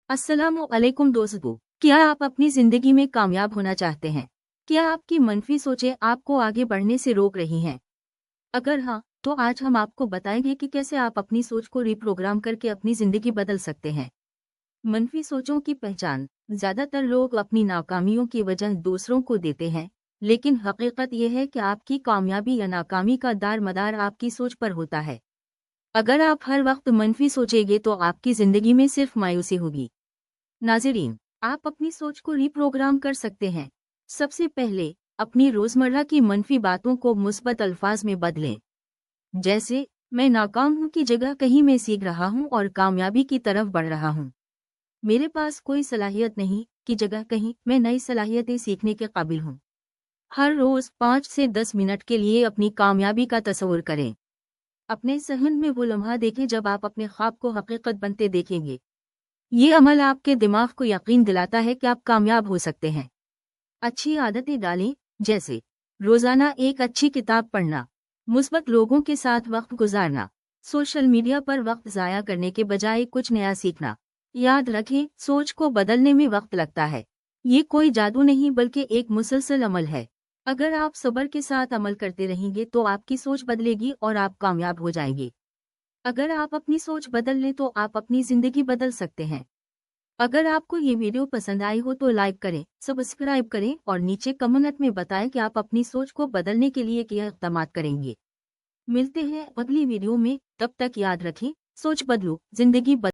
अस्सलामुअलैकुम दोस्तों, क्या आप अपनी जिंदगी में कामयाब होना चाहते हैं? क्या आपकी मनफी सोचें आपको आगे बढ़ने से रोक रही हैं? अगर हाँ, तो आज हम आपको बताएंगे कि कैसे आप अपनी सोच को रिप्रोग्राम करके अपनी जिंदगी बदल सकते हैं। मनफी सोचों की पहचान। ज्यादातर लोग अपनी नाकामियों की वजह दूसरों को देते हैं, लेकिन हकीकत यह है कि आपकी कामयाबी या नाकामी का दार मदार आपकी सोच पर होता है। अगर आप हर वक्त मनफी सोचेंगे तो आपकी जिंदगी में सिर्फ मायूसी होगी। नाज़रीन, आप अपनी सोच को रिप्रोग्राम कर सकते हैं। सबसे पहले अपनी रोजमर्रा की मनफी बातों को मुस्बत अल्फाज में बदलें। जैसे, मैं नाकाम हूँ की जगह कहीं मैं सीख रहा हूँ और कामयाबी की तरफ बढ़ रहा हूँ। मेरे पास कोई सलाहियत नहीं की जगह कहीं मैं नई सलाहियतें सीखने के काबिल हूँ। हर रोज 5 से 10 मिनट के लिए अपनी कामयाबी का तस्वुर करें। अपने सहन में वो लम्हा देखें जब आप अपने ख्वाब को हकीकत बनते देखेंगे। ये अमल आपके दिमाग को यकीन दिलाता है कि आप कामयाब हो सकते हैं। अच्छी आदतें डालें, जैसे रोजाना एक अच्छी किताब पढ़ना, मुस्बत लोगों के साथ वक्त गुजारना, सोशल मीडिया पर वक्त ज़ाया करने के बजाय कुछ नया सीखना। याद रखें, सोच को बदलने में वक्त लगता है। ये कोई जादू नहीं बल्कि एक मुसलसल अमल है। अगर आप सब्र के साथ अमल करते रहेंगे तो आपकी सोच बदलेगी और आप कामयाब हो जाएंगे। अगर आप अपनी सोच बदल लें तो आप अपनी जिंदगी बदल सकते हैं। अगर आपको ये वीडियो पसंद आई हो तो लाइक करें, सब्सक्राइब करें और नीचे कमेंट में बताएं कि आप अपनी सोच को बदलने के लिए क्या इक़दाम करेंगे। मिलते हैं अगली वीडियो में, तब तक याद रखें, सोच बदलो, जिंदगी बदलो।